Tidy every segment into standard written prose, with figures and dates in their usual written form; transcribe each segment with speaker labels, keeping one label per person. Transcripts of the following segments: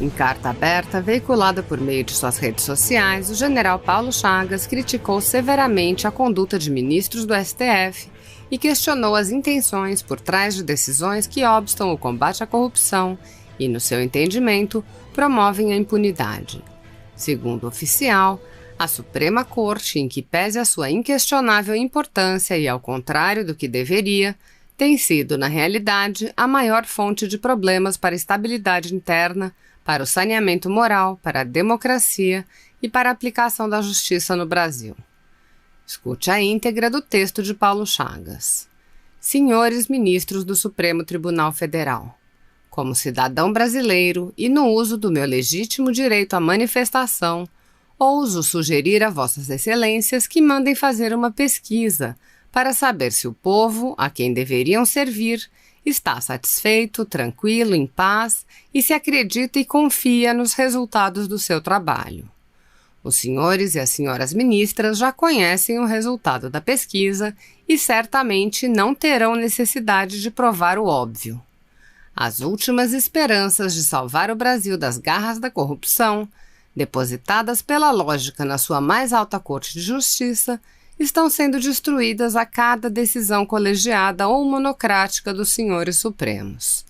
Speaker 1: Em carta aberta, veiculada por meio de suas redes sociais, o general Paulo Chagas criticou severamente a conduta de ministros do STF e questionou as intenções por trás de decisões que obstam o combate à corrupção e, no seu entendimento, promovem a impunidade. Segundo o oficial, a Suprema Corte, em que pese a sua inquestionável importância e ao contrário do que deveria, tem sido, na realidade, a maior fonte de problemas para a estabilidade interna, para o saneamento moral, para a democracia e para a aplicação da justiça no Brasil. Escute a íntegra do texto de Paulo Chagas. Senhores ministros do Supremo Tribunal Federal, como cidadão brasileiro e no uso do meu legítimo direito à manifestação, ouso sugerir a vossas excelências que mandem fazer uma pesquisa para saber se o povo, a quem deveriam servir, está satisfeito, tranquilo, em paz e se acredita e confia nos resultados do seu trabalho. Os senhores e as senhoras ministras já conhecem o resultado da pesquisa e certamente não terão necessidade de provar o óbvio. As últimas esperanças de salvar o Brasil das garras da corrupção, depositadas pela lógica na sua mais alta Corte de Justiça, estão sendo destruídas a cada decisão colegiada ou monocrática dos senhores supremos.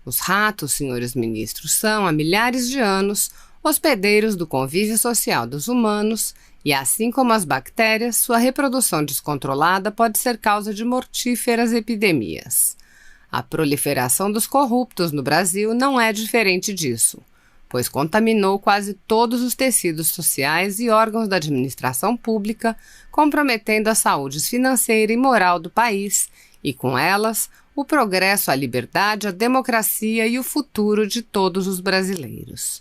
Speaker 1: Os ratos, senhores ministros, são, há milhares de anos, hospedeiros do convívio social dos humanos e, assim como as bactérias, sua reprodução descontrolada pode ser causa de mortíferas epidemias. A proliferação dos corruptos no Brasil não é diferente disso, pois contaminou quase todos os tecidos sociais e órgãos da administração pública, comprometendo a saúde financeira e moral do país e, com elas, o progresso, a liberdade, a democracia e o futuro de todos os brasileiros.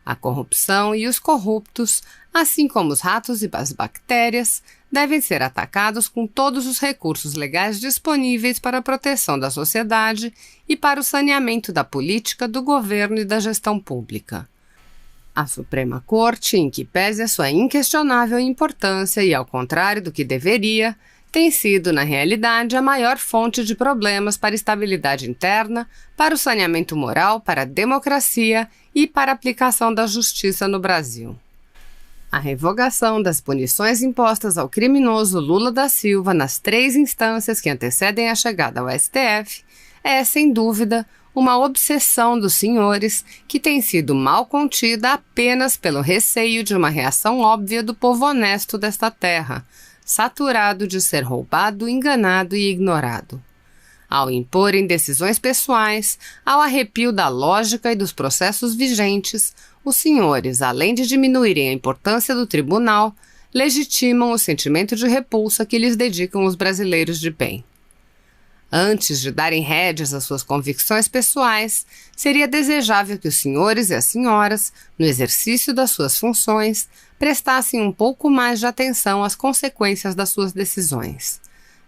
Speaker 1: A corrupção e os corruptos, assim como os ratos e as bactérias, devem ser atacados com todos os recursos legais disponíveis para a proteção da sociedade e para o saneamento da política, do governo e da gestão pública. A Suprema Corte, em que pese a sua inquestionável importância e ao contrário do que deveria, tem sido, na realidade, a maior fonte de problemas para a estabilidade interna, para o saneamento moral, para a democracia e para a aplicação da justiça no Brasil. A revogação das punições impostas ao criminoso Lula da Silva nas 3 instâncias que antecedem a chegada ao STF é, sem dúvida, uma obsessão dos senhores que tem sido mal contida apenas pelo receio de uma reação óbvia do povo honesto desta terra, saturado de ser roubado, enganado e ignorado. Ao imporem decisões pessoais, ao arrepio da lógica e dos processos vigentes, os senhores, além de diminuírem a importância do tribunal, legitimam o sentimento de repulsa que lhes dedicam os brasileiros de bem. Antes de darem rédeas às suas convicções pessoais, seria desejável que os senhores e as senhoras, no exercício das suas funções, prestassem um pouco mais de atenção às consequências das suas decisões.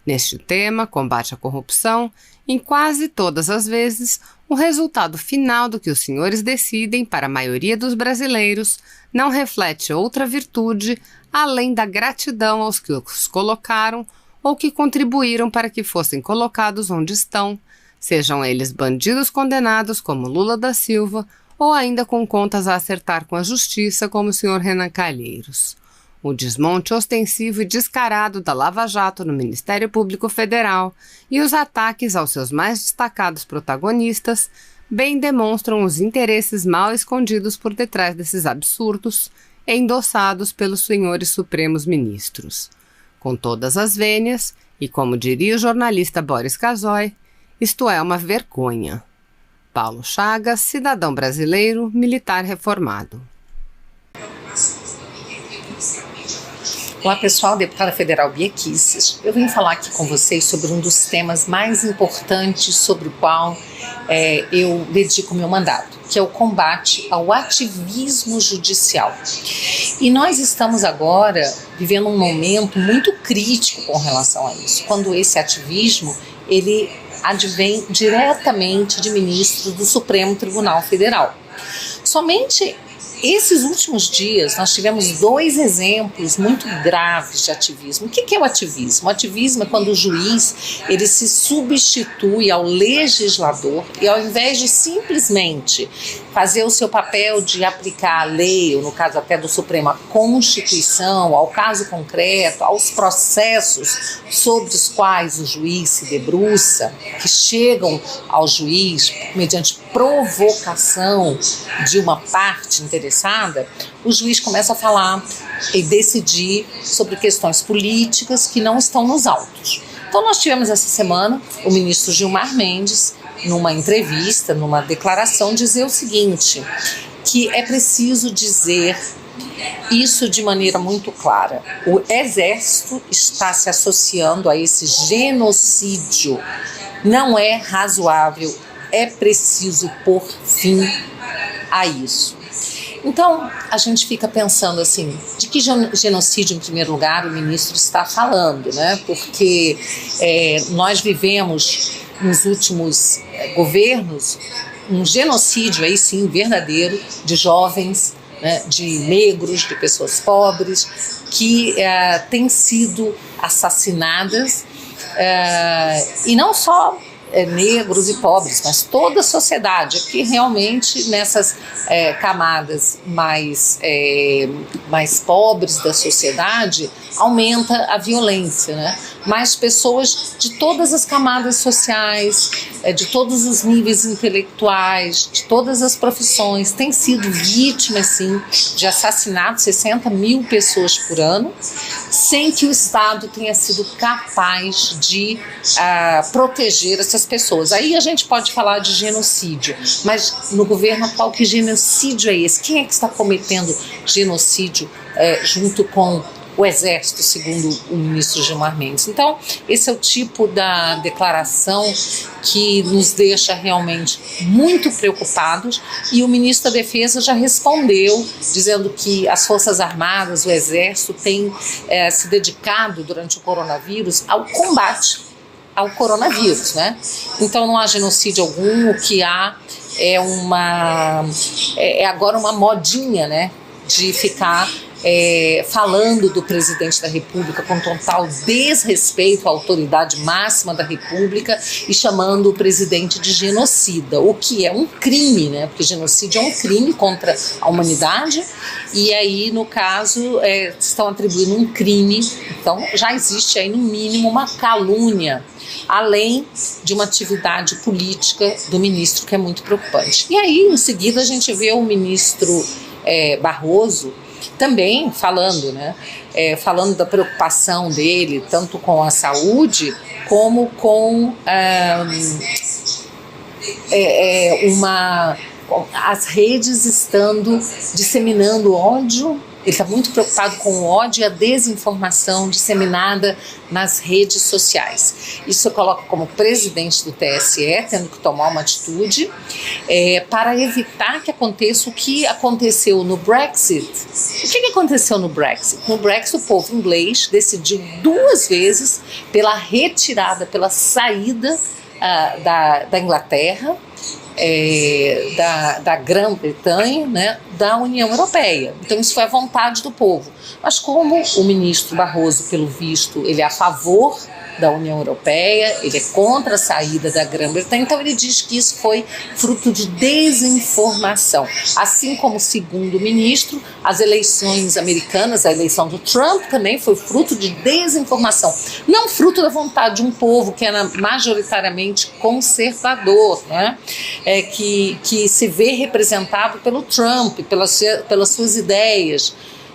Speaker 1: Neste tema, combate à corrupção, em quase todas as vezes, o resultado final do que os senhores decidem para a maioria dos brasileiros não reflete outra virtude além da gratidão aos que os colocaram ou que contribuíram para que fossem colocados onde estão, sejam eles bandidos condenados como Lula da Silva ou ainda com contas a acertar com a justiça como o senhor Renan Calheiros. O desmonte ostensivo e descarado da Lava Jato no Ministério Público Federal e os ataques aos seus mais destacados protagonistas bem demonstram os interesses mal escondidos por detrás desses absurdos, endossados pelos senhores supremos ministros. Com todas as vênias, e como diria o jornalista Boris Casoy, isto é uma vergonha. Paulo Chagas, cidadão brasileiro, militar reformado.
Speaker 2: Olá pessoal, deputada federal Bia Kicis. Eu vim falar aqui com vocês sobre um dos temas mais importantes sobre o qual eu dedico meu mandato, que é o combate ao ativismo judicial. E nós estamos agora vivendo um momento muito crítico com relação a isso, quando esse ativismo ele advém diretamente de ministros do Supremo Tribunal Federal. Somente Esses últimos dias nós tivemos 2 exemplos muito graves de ativismo. O que é o ativismo? O ativismo é quando o juiz ele se substitui ao legislador e, ao invés de simplesmente fazer o seu papel de aplicar a lei, ou no caso até do Supremo, a Constituição, ao caso concreto, aos processos sobre os quais o juiz se debruça, que chegam ao juiz mediante provocação de uma parte interessada, o juiz começa a falar e decidir sobre questões políticas que não estão nos autos. Então nós tivemos essa semana o ministro Gilmar Mendes, numa entrevista, numa declaração, dizer o seguinte, que é preciso dizer isso de maneira muito clara. O Exército está se associando a esse genocídio. Não é razoável, é preciso pôr fim a isso. Então, a gente fica pensando assim, de que genocídio, em primeiro lugar, o ministro está falando, né? Porque nós vivemos nos últimos governos um genocídio, aí sim, verdadeiro, de jovens, né, de negros, de pessoas pobres, que têm sido assassinadas, e não só negros e pobres, mas toda a sociedade, que realmente nessas camadas mais pobres da sociedade aumenta a violência, né? Mas pessoas de todas as camadas sociais, de todos os níveis intelectuais, de todas as profissões, têm sido vítimas, sim, de assassinatos, 60 mil pessoas por ano, sem que o Estado tenha sido capaz de proteger essas pessoas. Aí a gente pode falar de genocídio, mas no governo atual, que genocídio é esse? Quem é que está cometendo genocídio junto com o Exército, segundo o ministro Gilmar Mendes? Então, esse é o tipo da declaração que nos deixa realmente muito preocupados, e o ministro da Defesa já respondeu, dizendo que as Forças Armadas, o Exército, têm se dedicado durante o coronavírus ao combate ao coronavírus, né? Então não há genocídio algum, o que há é agora uma modinha, né, de ficar falando do presidente da República com total desrespeito à autoridade máxima da República e chamando o presidente de genocida, o que é um crime, né? Porque genocídio é um crime contra a humanidade, e aí, no caso, estão atribuindo um crime. Então já existe aí no mínimo uma calúnia, além de uma atividade política do ministro, que é muito preocupante. E aí, em seguida, a gente vê o ministro Barroso também falando, né? Falando da preocupação dele, tanto com a saúde, como com as redes estando disseminando ódio. Ele está muito preocupado com o ódio e a desinformação disseminada nas redes sociais. Isso eu coloco como presidente do TSE, tendo que tomar uma atitude para evitar que aconteça o que aconteceu no Brexit. O que aconteceu no Brexit? No Brexit, o povo inglês decidiu 2 vezes pela retirada, pela saída da Inglaterra, da Grã-Bretanha, né, da União Europeia. Então isso foi a vontade do povo. Mas como o ministro Barroso, pelo visto, ele é a favor da União Europeia, ele é contra a saída da Grã-Bretanha, então ele diz que isso foi fruto de desinformação. Assim como, segundo o ministro, as eleições americanas, a eleição do Trump também foi fruto de desinformação, não fruto da vontade de um povo que era majoritariamente conservador, né? Que se vê representado pelo Trump, pelas suas ideias,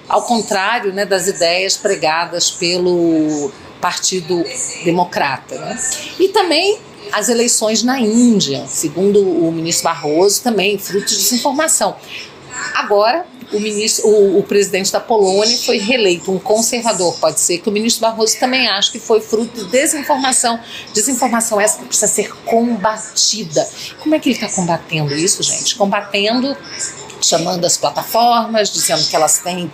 Speaker 2: ao contrário, né, das ideias pregadas pelo Partido Democrata, né? E também as eleições na Índia, segundo o ministro Barroso, também fruto de desinformação. Agora, o presidente da Polônia foi reeleito, um conservador. Pode ser que o ministro Barroso também ache que foi fruto de desinformação. Desinformação essa que precisa ser combatida. Como é que ele está combatendo isso, gente? Combatendo chamando as plataformas, dizendo que elas têm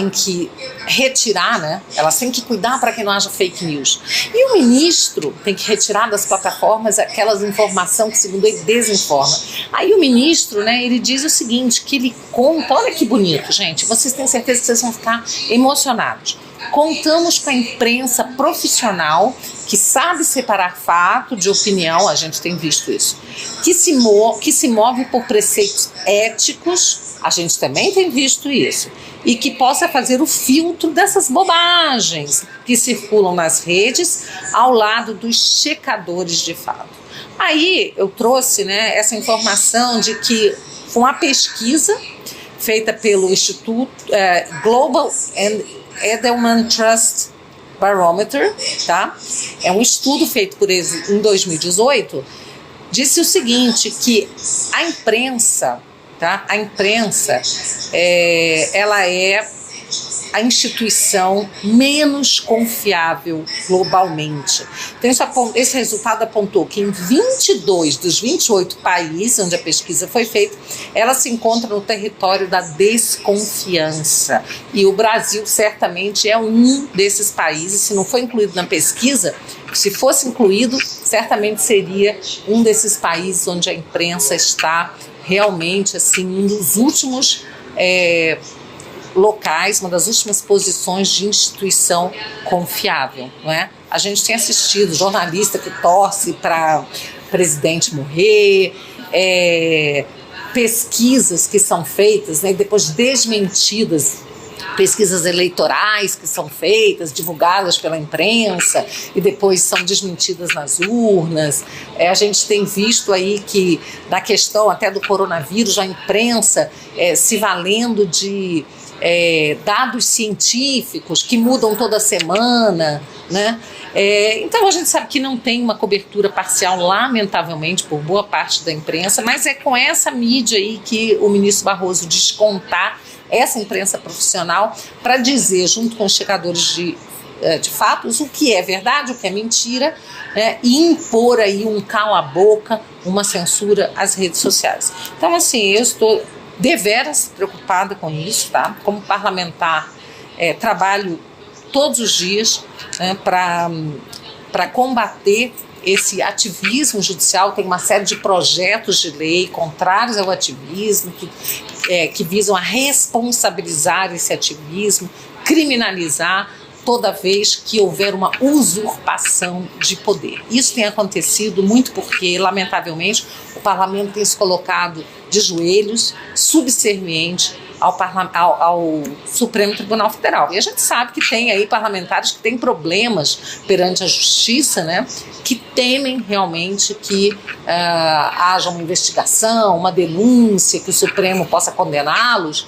Speaker 2: que retirar, né? Elas têm que cuidar para que não haja fake news. E o ministro tem que retirar das plataformas aquelas informações que, segundo ele, desinforma. Aí o ministro, né, ele diz o seguinte, que ele conta, olha que bonito, gente, vocês têm certeza que vocês vão ficar emocionados. Contamos com a imprensa profissional que sabe separar fato de opinião, a gente tem visto isso, que se move por preceitos éticos, a gente também tem visto isso, e que possa fazer o filtro dessas bobagens que circulam nas redes ao lado dos checadores de fato. Aí eu trouxe, né, essa informação de que foi uma pesquisa feita pelo Instituto Global Edelman Trust Barometer, tá? É um estudo feito por eles em 2018, disse o seguinte, que a imprensa, tá? A imprensa, ela é a instituição menos confiável globalmente. Então, esse resultado apontou que em 22 dos 28 países onde a pesquisa foi feita, ela se encontra no território da desconfiança. E o Brasil certamente é um desses países, se não foi incluído na pesquisa, se fosse incluído, certamente seria um desses países onde a imprensa está realmente assim, um dos últimos locais, uma das últimas posições de instituição confiável, não é? A gente tem assistido jornalista que torce para presidente morrer, pesquisas que são feitas, né, depois desmentidas, pesquisas eleitorais que são feitas, divulgadas pela imprensa e depois são desmentidas nas urnas. A gente tem visto aí que na questão até do coronavírus, a imprensa se valendo de dados científicos que mudam toda semana, né? Então a gente sabe que não tem uma cobertura parcial, lamentavelmente, por boa parte da imprensa, mas é com essa mídia aí que o ministro Barroso diz contar, essa imprensa profissional, para dizer, junto com os checadores de fatos, o que é verdade, o que é mentira, né, e impor aí um cala-boca, uma censura às redes sociais. Então, assim, eu estou deveras preocupada com isso, tá? Como parlamentar, trabalho todos os dias, né, para combater esse ativismo judicial. Tem uma série de projetos de lei contrários ao ativismo, que visam a responsabilizar esse ativismo, criminalizar toda vez que houver uma usurpação de poder. Isso tem acontecido muito porque, lamentavelmente, o parlamento tem se colocado de joelhos, subserviente ao Supremo Tribunal Federal. E a gente sabe que tem aí parlamentares que têm problemas perante a justiça, né, que temem realmente que haja uma investigação, uma denúncia, que o Supremo possa condená-los.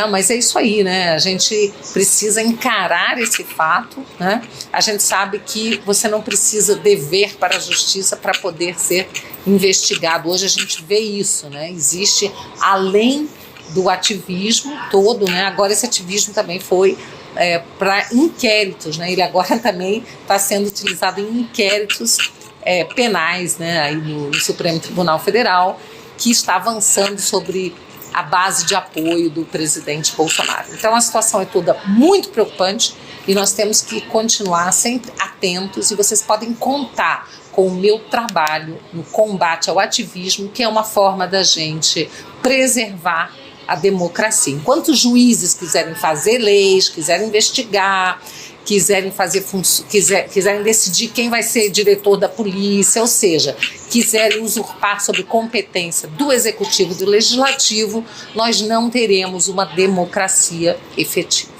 Speaker 2: Mas é isso aí, né? A gente precisa encarar esse fato, né? A gente sabe que você não precisa dever para a justiça para poder ser investigado. Hoje a gente vê isso, né? Existe, além do ativismo todo, né? Agora esse ativismo também foi para inquéritos, né? Ele agora também está sendo utilizado em inquéritos penais, né? Aí no Supremo Tribunal Federal, que está avançando sobre a base de apoio do presidente Bolsonaro. Então a situação é toda muito preocupante e nós temos que continuar sempre atentos, e vocês podem contar com o meu trabalho no combate ao ativismo, que é uma forma da gente preservar a democracia. Enquanto os juízes quiserem fazer leis, quiserem investigar, quiserem decidir quem vai ser diretor da polícia, ou seja, quiserem usurpar sobre competência do executivo e do legislativo, nós não teremos uma democracia efetiva.